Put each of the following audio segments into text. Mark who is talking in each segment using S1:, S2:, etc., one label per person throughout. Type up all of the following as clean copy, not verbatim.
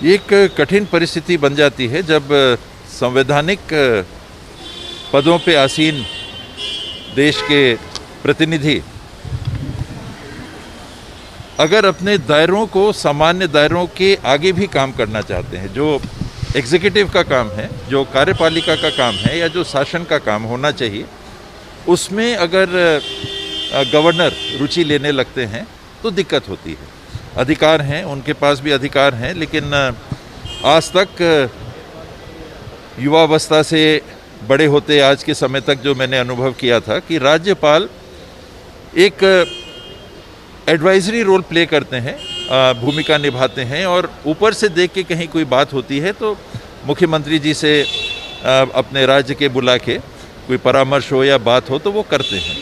S1: ये एक कठिन परिस्थिति बन जाती है जब संवैधानिक पदों पे आसीन देश के प्रतिनिधि अगर अपने दायरों को सामान्य दायरों के आगे भी काम करना चाहते हैं, जो एग्जीक्यूटिव का काम है, जो कार्यपालिका का काम है या जो शासन का काम होना चाहिए, उसमें अगर गवर्नर रुचि लेने लगते हैं तो दिक्कत होती है। अधिकार हैं, उनके पास भी अधिकार हैं, लेकिन आज तक युवावस्था से बड़े होते आज के समय तक जो मैंने अनुभव किया था कि राज्यपाल एक एडवाइजरी रोल प्ले करते हैं, भूमिका निभाते हैं, और ऊपर से देख के कहीं कोई बात होती है तो मुख्यमंत्री जी से अपने राज्य के बुला के कोई परामर्श हो या बात हो तो वो करते हैं।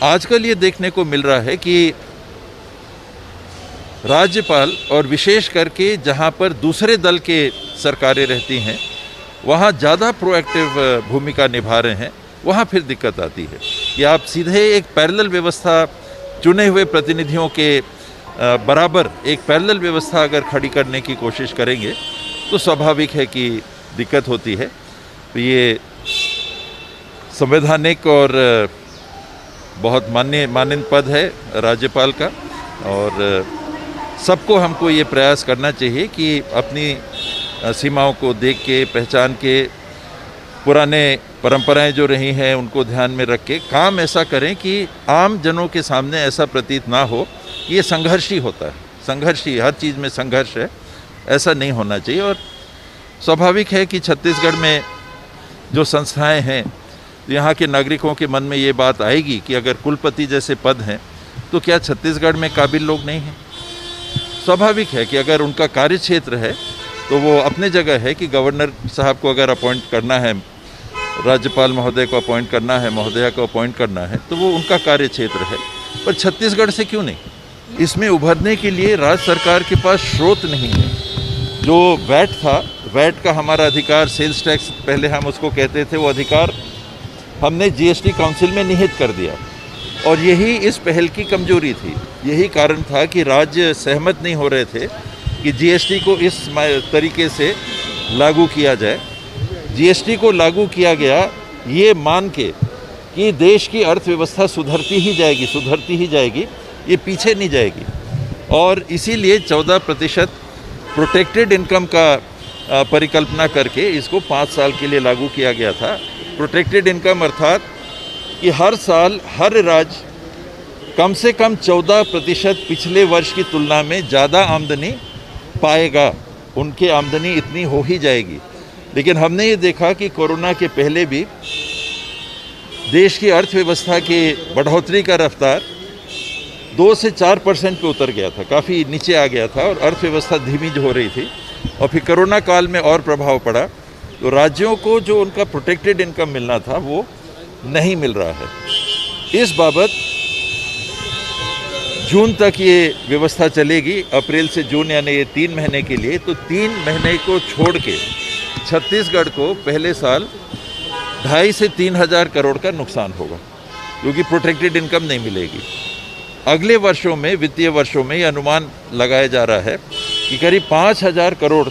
S1: आजकल ये देखने को मिल रहा है कि राज्यपाल और विशेष करके जहाँ पर दूसरे दल के सरकारें रहती हैं वहाँ ज़्यादा प्रोएक्टिव भूमिका निभा रहे हैं, वहाँ फिर दिक्कत आती है कि आप सीधे एक पैरेलल व्यवस्था चुने हुए प्रतिनिधियों के बराबर एक पैरेलल व्यवस्था अगर खड़ी करने की कोशिश करेंगे तो स्वाभाविक है कि दिक्कत होती है। तो ये संवैधानिक और बहुत माननीय पद है राज्यपाल का, और सबको हमको ये प्रयास करना चाहिए कि अपनी सीमाओं को देख के, पहचान के, पुराने परंपराएं जो रही हैं उनको ध्यान में रख के काम ऐसा करें कि आम जनों के सामने ऐसा प्रतीत ना हो कि ये संघर्ष ही होता है। संघर्ष ही, हर चीज़ में संघर्ष है, ऐसा नहीं होना चाहिए। और स्वाभाविक है कि छत्तीसगढ़ में जो संस्थाएं हैं, यहाँ के नागरिकों के मन में ये बात आएगी कि अगर कुलपति जैसे पद हैं तो क्या छत्तीसगढ़ में काबिल लोग नहीं हैं। स्वाभाविक है कि अगर उनका कार्य क्षेत्र है तो वो अपने जगह है कि गवर्नर साहब को अगर अपॉइंट करना है, राज्यपाल महोदय को अपॉइंट करना है, महोदया को अपॉइंट करना है, तो वो उनका कार्य क्षेत्र है। पर छत्तीसगढ़ से क्यों नहीं? इसमें उभरने के लिए राज्य सरकार के पास स्रोत नहीं है। जो वैट था, वैट का हमारा अधिकार, सेल्स टैक्स पहले हम उसको कहते थे, वो अधिकार हमने जीएसटी काउंसिल में निहित कर दिया, और यही इस पहल की कमजोरी थी। यही कारण था कि राज्य सहमत नहीं हो रहे थे कि जीएसटी को इस तरीके से लागू किया जाए। जीएसटी को लागू किया गया ये मान के कि देश की अर्थव्यवस्था सुधरती ही जाएगी, ये पीछे नहीं जाएगी, और इसीलिए 14% प्रोटेक्टेड इनकम का परिकल्पना करके इसको 5 साल के लिए लागू किया गया था। प्रोटेक्टेड इनकम अर्थात कि हर साल हर राज्य कम से कम 14% पिछले वर्ष की तुलना में ज़्यादा आमदनी पाएगा, उनकी आमदनी इतनी हो ही जाएगी। लेकिन हमने ये देखा कि कोरोना के पहले भी देश की अर्थव्यवस्था की बढ़ोतरी का रफ्तार 2 से 4% पे उतर गया था, काफ़ी नीचे आ गया था, और अर्थव्यवस्था धीमी हो रही थी। और फिर कोरोना काल में और प्रभाव पड़ा, तो राज्यों को जो उनका प्रोटेक्टेड इनकम मिलना था वो नहीं मिल रहा है। इस बाबत जून तक ये व्यवस्था चलेगी, अप्रैल से जून यानी ये 3 महीने के लिए। तो 3 महीने को छोड़ के छत्तीसगढ़ को पहले साल 2,500 से 3,000 करोड़ का नुकसान होगा, क्योंकि प्रोटेक्टेड इनकम नहीं मिलेगी। अगले वर्षों में, वित्तीय वर्षों में, ये अनुमान लगाया जा रहा है कि करीब 5,000 करोड़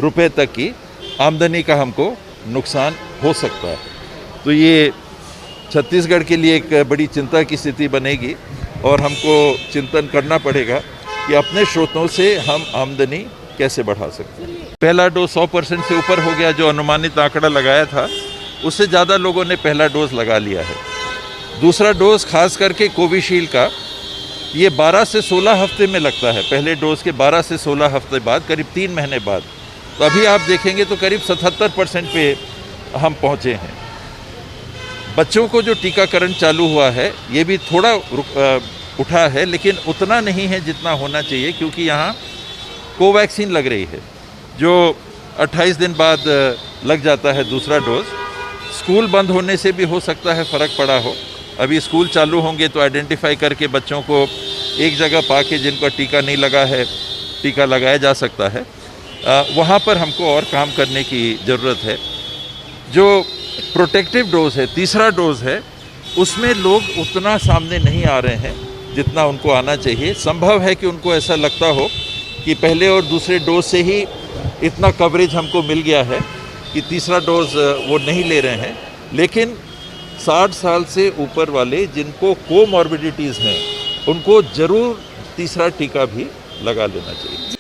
S1: रुपए तक की आमदनी का हमको नुकसान हो सकता है। तो ये छत्तीसगढ़ के लिए एक बड़ी चिंता की स्थिति बनेगी, और हमको चिंतन करना पड़ेगा कि अपने स्रोतों से हम आमदनी कैसे बढ़ा सकते हैं। पहला डोज 100% से ऊपर हो गया, जो अनुमानित आंकड़ा लगाया था उससे ज़्यादा लोगों ने पहला डोज लगा लिया है। दूसरा डोज खास करके कोविशील्ड का ये 12 से 16 हफ्ते में लगता है, पहले डोज के 12 से 16 हफ्ते बाद, करीब 3 महीने बाद। तो अभी आप देखेंगे तो करीब 77% पे हम पहुँचे हैं। बच्चों को जो टीकाकरण चालू हुआ है ये भी थोड़ा उठा है, लेकिन उतना नहीं है जितना होना चाहिए, क्योंकि यहाँ कोवैक्सीन लग रही है जो 28 दिन बाद लग जाता है दूसरा डोज। स्कूल बंद होने से भी हो सकता है फ़र्क पड़ा हो। अभी स्कूल चालू होंगे तो आइडेंटिफाई करके बच्चों को एक जगह पाके जिनका टीका नहीं लगा है टीका लगाया जा सकता है। वहाँ पर हमको और काम करने की ज़रूरत है। जो प्रोटेक्टिव डोज है, तीसरा डोज है, उसमें लोग उतना सामने नहीं आ रहे हैं जितना उनको आना चाहिए। संभव है कि उनको ऐसा लगता हो कि पहले और दूसरे डोज से ही इतना कवरेज हमको मिल गया है कि तीसरा डोज वो नहीं ले रहे हैं, लेकिन 60 साल से ऊपर वाले जिनको कोमॉर्बिडिटीज़ हैं उनको ज़रूर तीसरा टीका भी लगा लेना चाहिए।